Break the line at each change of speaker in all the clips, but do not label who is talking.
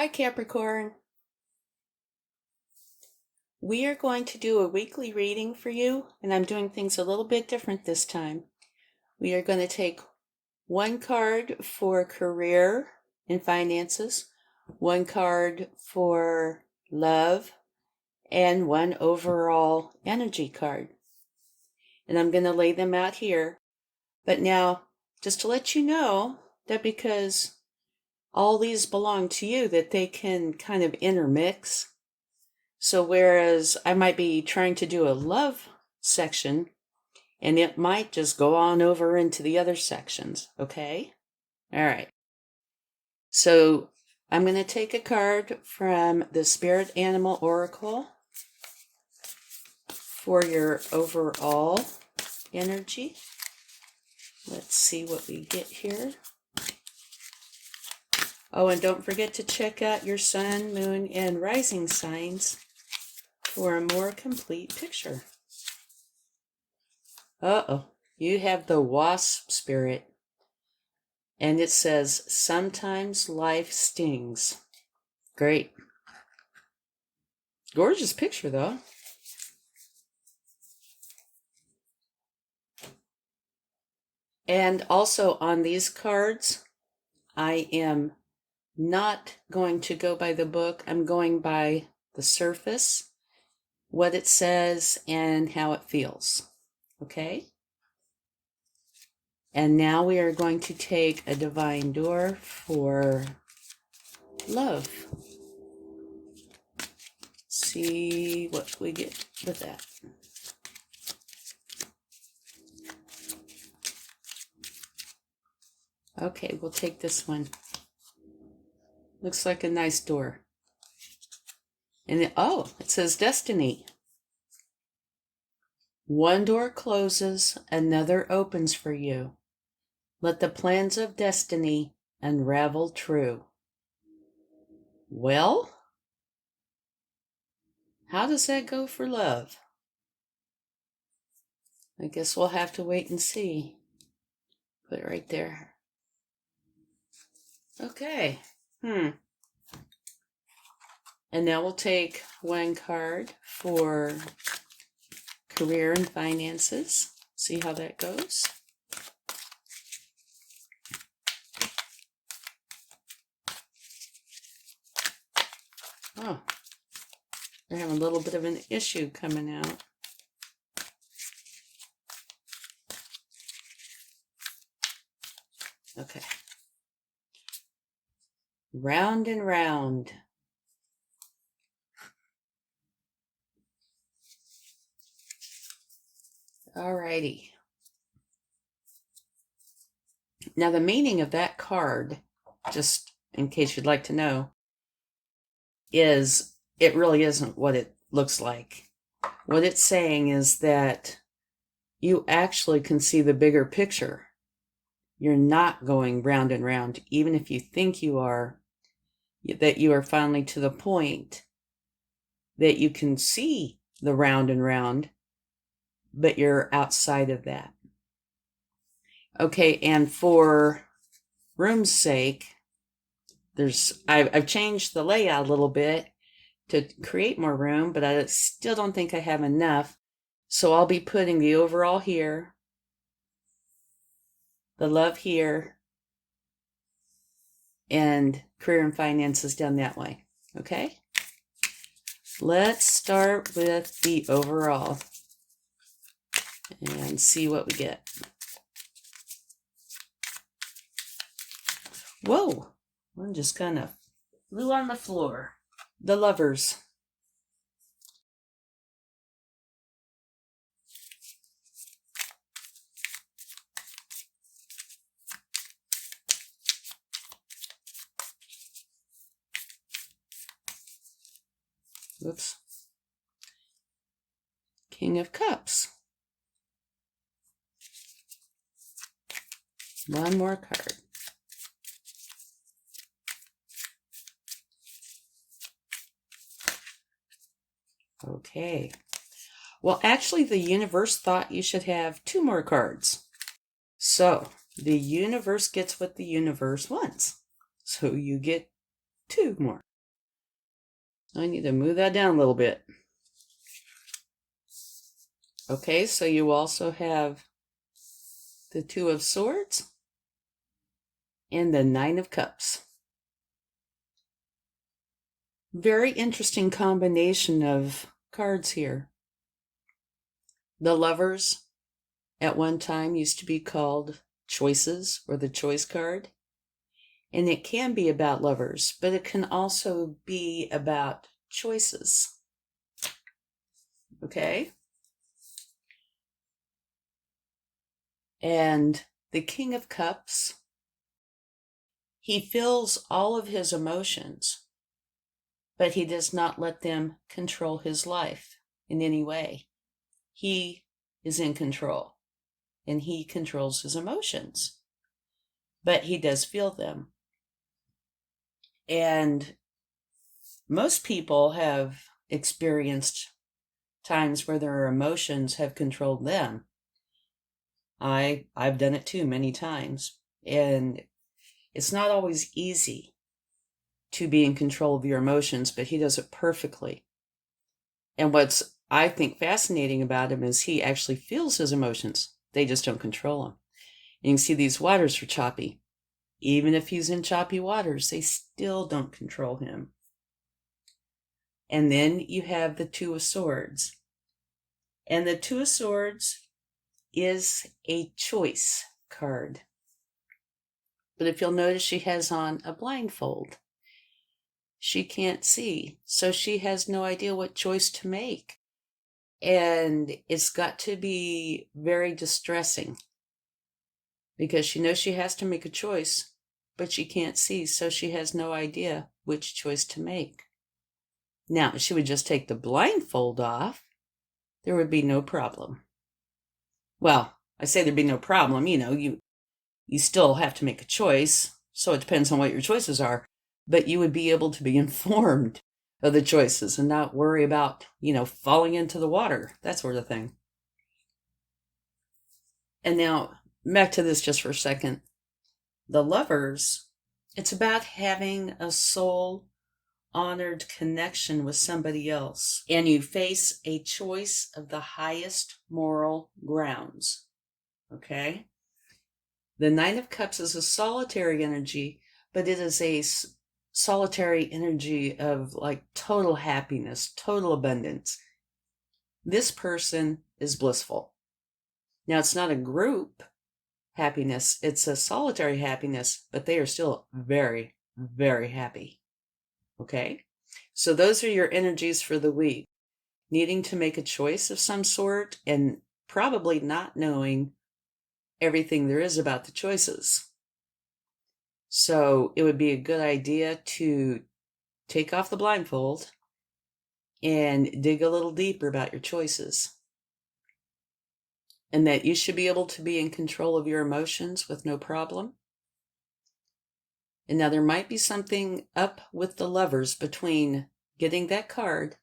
Hi Capricorn. We are going to do a weekly reading for you, and I'm doing things a little bit different this time. We are going to take one card for career and finances, one card for love, and one overall energy card. And I'm going to lay them out here. But now, just to let you know that because all these belong to you, that they can kind of intermix. So whereas I might be trying to do a love section, and it might just go on over into the other sections, okay? All right. So I'm going to take a card from the Spirit Animal Oracle for your overall energy. Let's see what we get here. Oh, and don't forget to check out your sun, moon, and rising signs for a more complete picture. Uh-oh, you have the wasp spirit. And it says, sometimes life stings. Great. Gorgeous picture, though. And also on these cards, I am not going to go by the book. I'm going by the surface, what it says, and how it feels. Okay? And now we are going to take a divine door for love. See what we get with that. Okay, we'll take this one. Looks like a nice door. And it says destiny. One door closes, another opens for you. Let the plans of destiny unravel true. Well, how does that go for love? I guess we'll have to wait and see. Put it right there. Okay. And now we'll take one card for career and finances. See how that goes. Oh, they're having a little bit of an issue coming out. Okay. Round and round. Alrighty. Now the meaning of that card, just in case you'd like to know, is it really isn't what it looks like. What it's saying is that you actually can see the bigger picture. You're not going round and round, even if you think you are, that you are finally to the point that you can see the round and round, but you're outside of that. Okay, and for room's sake, I've changed the layout a little bit to create more room, but I still don't think I have enough. So I'll be putting the overall here, the love here, and career and finances down that way. Okay? Let's start with the overall and see what we get. Whoa! One just kind of flew on the floor. The lovers. Whoops. King of Cups. One more card. Okay. Well, actually, the universe thought you should have 2 more cards. So, the universe gets what the universe wants. So you get 2 more. I need to move that down a little bit. Okay, so you also have the Two of Swords and the Nine of Cups. Very interesting combination of cards here. The Lovers at one time used to be called Choices, or the Choice card. And it can be about lovers, but it can also be about choices. Okay? And the King of Cups, he feels all of his emotions, but he does not let them control his life in any way. He is in control, and he controls his emotions, but he does feel them. And most people have experienced times where their emotions have controlled them. I've done it too many times, and it's not always easy to be in control of your emotions, but he does it perfectly. And what's, I think, fascinating about him is he actually feels his emotions. They just don't control him. And you can see these waters are choppy. Even if he's in choppy waters, they still don't control him. And then you have the Two of Swords. And the Two of Swords is a choice card. But if you'll notice, she has on a blindfold. She can't see, so she has no idea what choice to make. And it's got to be very distressing because she knows she has to make a choice, but she can't see, so she has no idea which choice to make. Now, if she would just take the blindfold off, there would be no problem. Well, I say there'd be no problem, you still have to make a choice, so it depends on what your choices are, but you would be able to be informed of the choices and not worry about, falling into the water, that sort of thing. And now, back to this just for a second. The Lovers, it's about having a soul honored connection with somebody else, and you face a choice of the highest moral grounds. Okay? The Nine of Cups is a solitary energy, but it is a solitary energy of like total happiness, total abundance. This person is blissful. Now, it's not a group happiness, it's a solitary happiness, but they are still very, very happy. Okay? So those are your energies for the week. Needing to make a choice of some sort and probably not knowing everything there is about the choices. So it would be a good idea to take off the blindfold and dig a little deeper about your choices. And that you should be able to be in control of your emotions with no problem. And now there might be something up with the Lovers between getting that card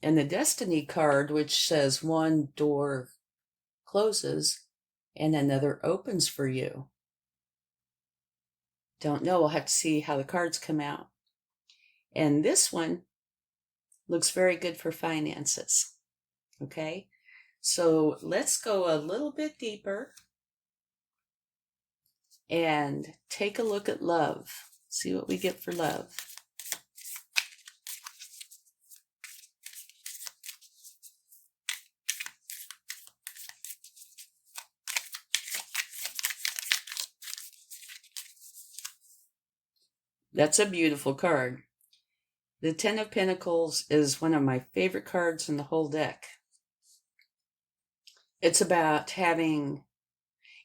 and the Destiny card, which says one door closes and another opens for you. Don't know. We'll have to see how the cards come out. And this one looks very good for finances. Okay? So let's go a little bit deeper and take a look at love. See what we get for love. That's a beautiful card. The Ten of Pentacles is one of my favorite cards in the whole deck. It's about having,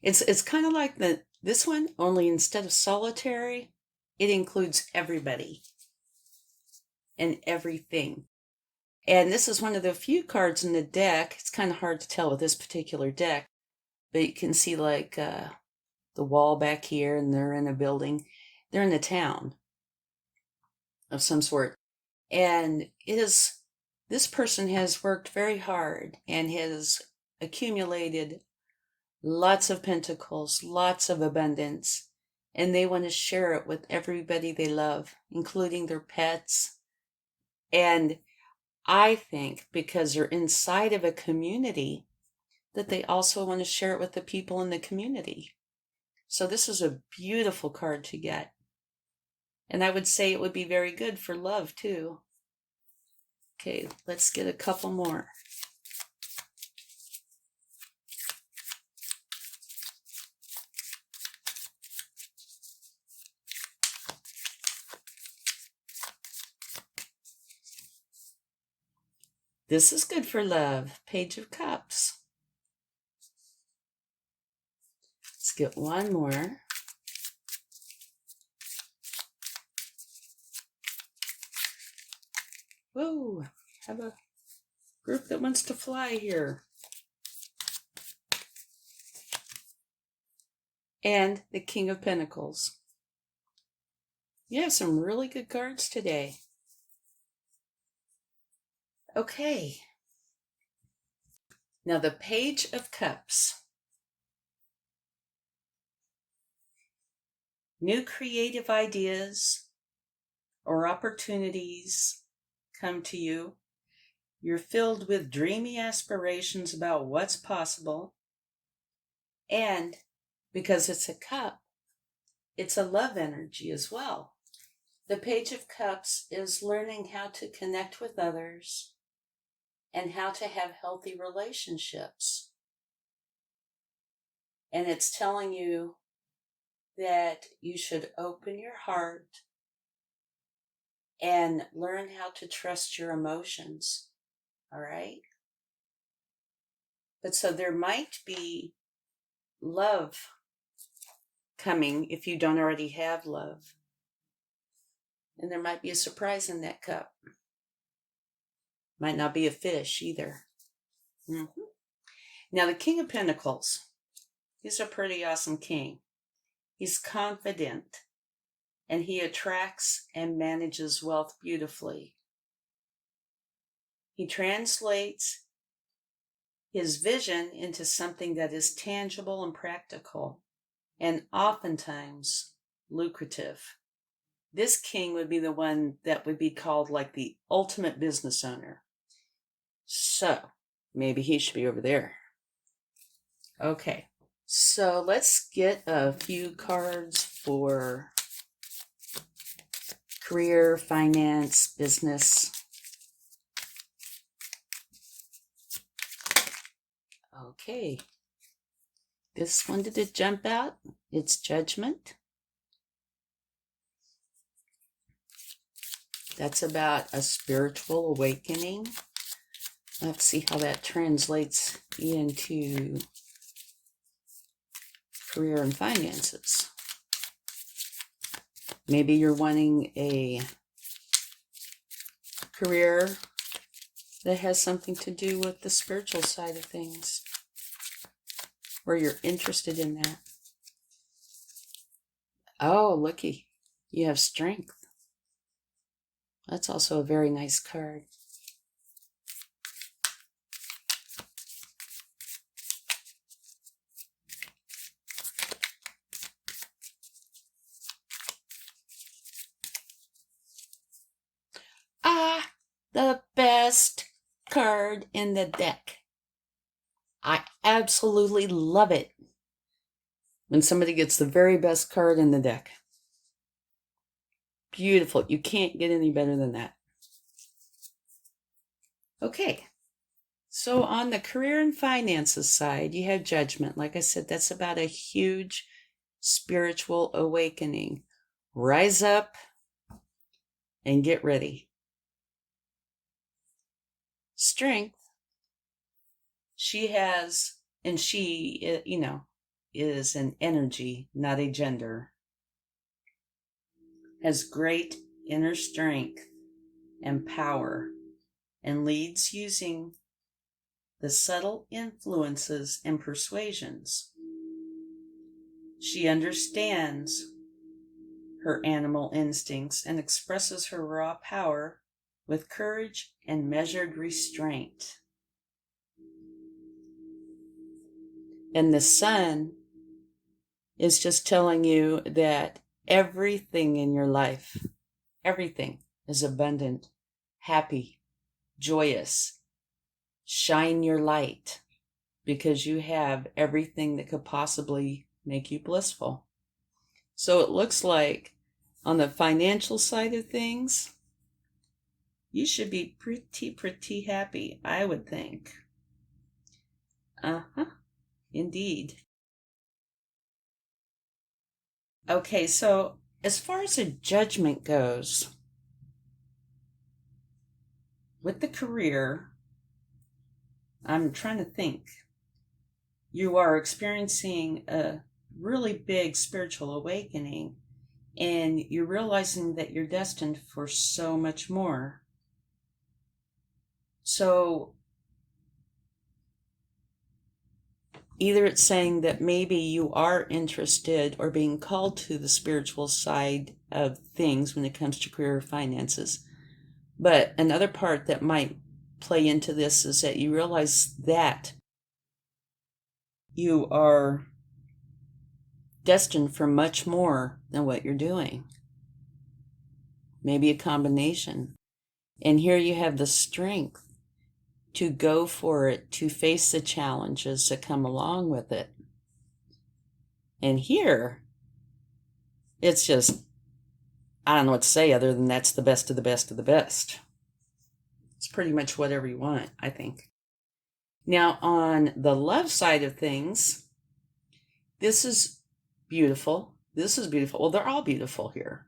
it's kind of like this one, only instead of solitary, it includes everybody and everything. And this is one of the few cards in the deck. It's kind of hard to tell with this particular deck, but you can see like the wall back here, and they're in a building. They're in a town of some sort. And this person has worked very hard and has accumulated lots of pentacles, lots of abundance, and they want to share it with everybody they love, including their pets, And I think because they're inside of a community, that they also want to share it with the people in the community. So this is a beautiful card to get. And I would say it would be very good for love too. Okay, let's get a couple more. This is good for love. Page of Cups. Let's get one more. Whoa, have a group that wants to fly here. And the King of Pentacles. You have some really good cards today. Okay. Now the Page of Cups. New creative ideas or opportunities come to you. You're filled with dreamy aspirations about what's possible. And because it's a cup, it's a love energy as well. The Page of Cups is learning how to connect with others and how to have healthy relationships. And it's telling you that you should open your heart and learn how to trust your emotions. All right? But so there might be love coming if you don't already have love. And there might be a surprise in that cup. Might not be a fish either. Now the King of Pentacles. He's a pretty awesome king. He's confident and he attracts and manages wealth beautifully. He translates his vision into something that is tangible and practical and oftentimes lucrative. This king would be the one that would be called like the ultimate business owner. So maybe he should be over there. Okay, so let's get a few cards for career, finance, business. Okay, this one, did it jump out? It's Judgment. That's about a spiritual awakening. Let's see how that translates into career and finances. Maybe you're wanting a career that has something to do with the spiritual side of things, or you're interested in that. Oh, looky, you have Strength. That's also a very nice card. The best card in the deck. I absolutely love it when somebody gets the very best card in the deck. Beautiful. You can't get any better than that. Okay. So on the career and finances side, you have Judgment. Like I said, that's about a huge spiritual awakening. Rise up and get ready. Strength. She has, and she, is an energy, not a gender. Has great inner strength and power and leads using the subtle influences and persuasions. She understands her animal instincts and expresses her raw power with courage and measured restraint. And the Sun is just telling you that everything in your life, everything is abundant, happy, joyous, shine your light, because you have everything that could possibly make you blissful. So it looks like on the financial side of things, you should be pretty happy, I would think. Uh-huh, indeed. Okay, so as far as a judgment goes, with the career, I'm trying to think. You are experiencing a really big spiritual awakening, and you're realizing that you're destined for so much more. So either it's saying that maybe you are interested or being called to the spiritual side of things when it comes to career or finances. But another part that might play into this is that you realize that you are destined for much more than what you're doing. Maybe a combination. And here you have the strength to go for it, to face the challenges that come along with it. And here, it's just, I don't know what to say other than that's the best of the best of the best. It's pretty much whatever you want, I think. Now, on the love side of things, this is beautiful. This is beautiful. Well, they're all beautiful here.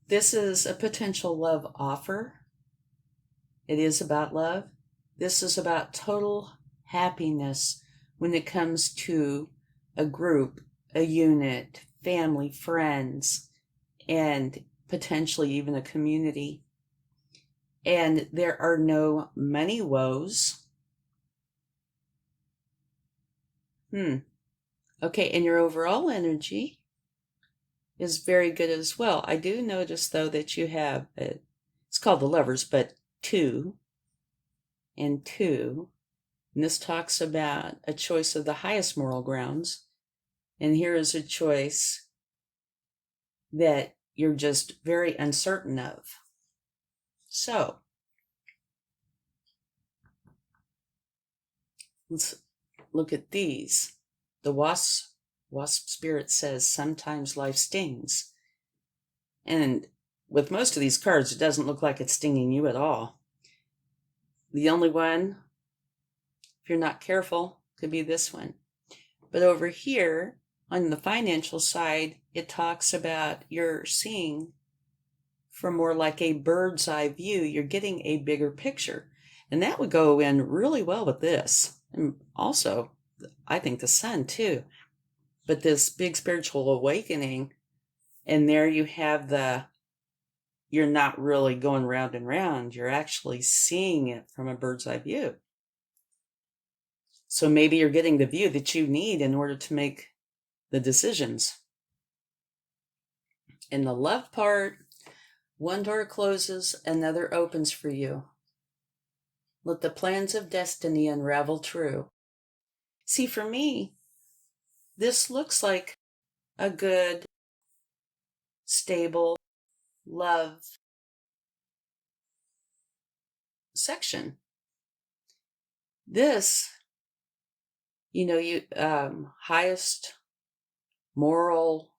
This is a potential love offer. It is about love. This is about total happiness when it comes to a group, a unit, family, friends, and potentially even a community. And there are no money woes. Okay, and your overall energy is very good as well. I do notice, though, that you have, it's called the Lovers, but 2 and 2. And this talks about a choice of the highest moral grounds. And here is a choice that you're just very uncertain of. So, let's look at these. The wasp spirit says, sometimes life stings. And with most of these cards, it doesn't look like it's stinging you at all. The only one, if you're not careful, could be this one. But over here, on the financial side, it talks about you're seeing from more like a bird's eye view. You're getting a bigger picture. And that would go in really well with this. And also, I think the sun too. But this big spiritual awakening, and there you have you're not really going round and round. You're actually seeing it from a bird's eye view. So maybe you're getting the view that you need in order to make the decisions. In the love part, one door closes, another opens for you. Let the plans of destiny unravel true. See, for me, this looks like a good, stable love section. This, highest moral,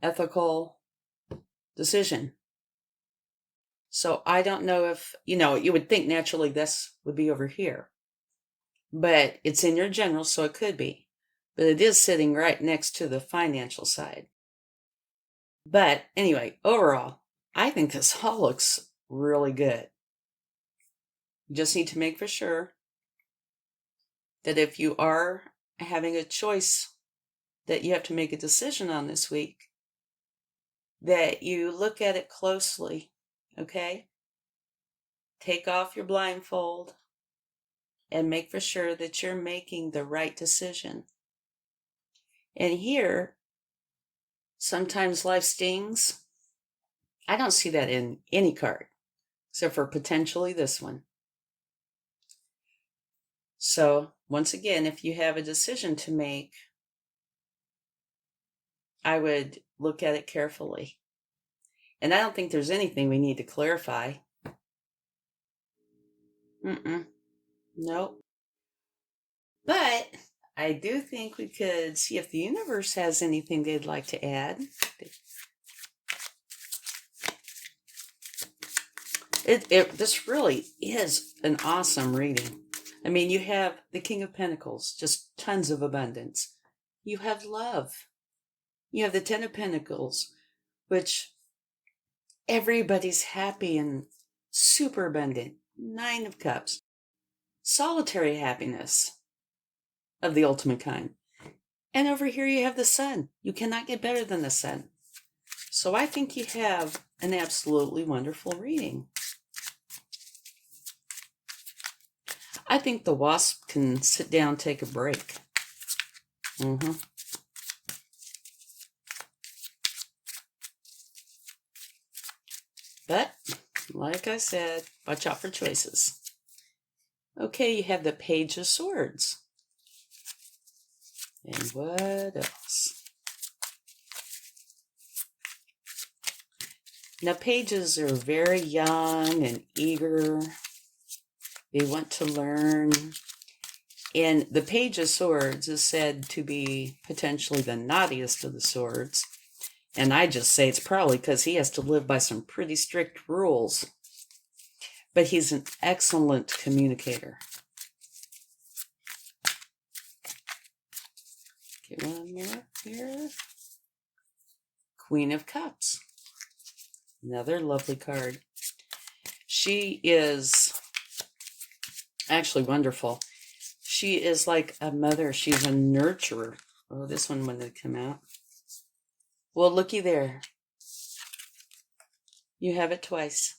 ethical decision. So I don't know if, you would think naturally this would be over here, but it's in your general, so it could be. But it is sitting right next to the financial side. But anyway, overall, I think this all looks really good. You just need to make for sure that if you are having a choice that you have to make a decision on this week, that you look at it closely, okay? Take off your blindfold and make for sure that you're making the right decision. And here, sometimes life stings. I don't see that in any card, except for potentially this one. So, once again, if you have a decision to make, I would look at it carefully. And I don't think there's anything we need to clarify. Nope. But I do think we could see if the universe has anything they'd like to add. This really is an awesome reading. I mean, you have the King of Pentacles, just tons of abundance. You have love. You have the Ten of Pentacles, which everybody's happy and super abundant. Nine of Cups. Solitary happiness of the ultimate kind. And over here you have the Sun. You cannot get better than the Sun. So I think you have an absolutely wonderful reading. I think the Wasp can sit down, take a break. But, like I said, watch out for choices. Okay, you have the Page of Swords. And what else? Now, pages are very young and eager. They want to learn. And the Page of Swords is said to be potentially the naughtiest of the swords. And I just say it's probably because he has to live by some pretty strict rules. But he's an excellent communicator. Okay, one more here. Queen of Cups. Another lovely card. She is actually wonderful. She is like a mother. She's a nurturer. Oh, this one when did it come out? Well, looky there. You have it twice.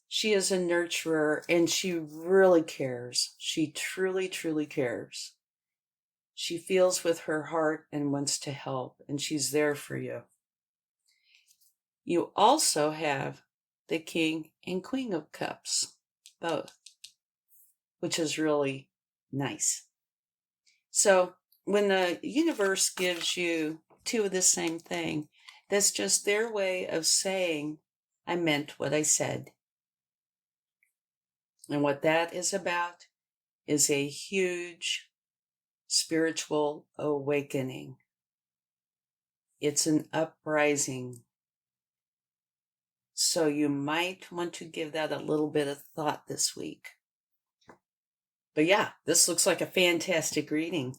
She is a nurturer and she really cares. She truly, truly cares. She feels with her heart and wants to help, and she's there for you. You also have the King and Queen of Cups, both, which is really nice. So when the universe gives you two of the same thing, that's just their way of saying, I meant what I said. And what that is about is a huge spiritual awakening. It's an uprising. So you might want to give that a little bit of thought this week. But yeah, this looks like a fantastic reading.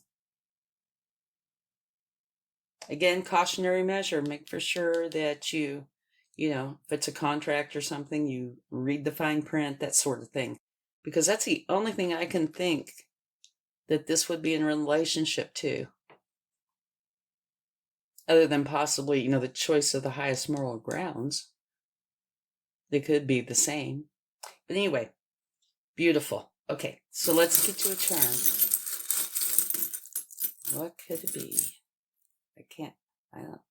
Again, cautionary measure. Make for sure that you know, if it's a contract or something, you read the fine print, that sort of thing. Because that's the only thing I can think that this would be in relationship to. Other than possibly, you know, the choice of the highest moral grounds. They could be the same. But anyway, beautiful. Okay, so let's get to a charm. What could it be? I don't.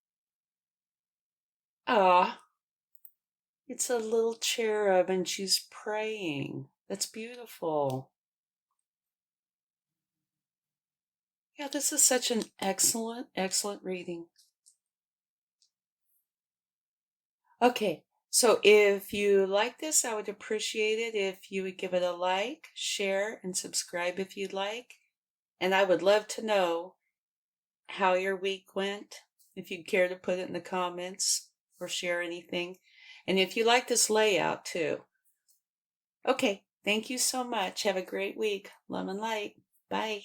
Ah, it's a little cherub and she's praying. That's beautiful. Yeah, this is such an excellent, excellent reading. Okay, so if you like this, I would appreciate it if you would give it a like, share, and subscribe if you'd like. And I would love to know how your week went, if you'd care to put it in the comments or share anything. And if you like this layout too. Okay, thank you so much. Have a great week. Love and light. Bye.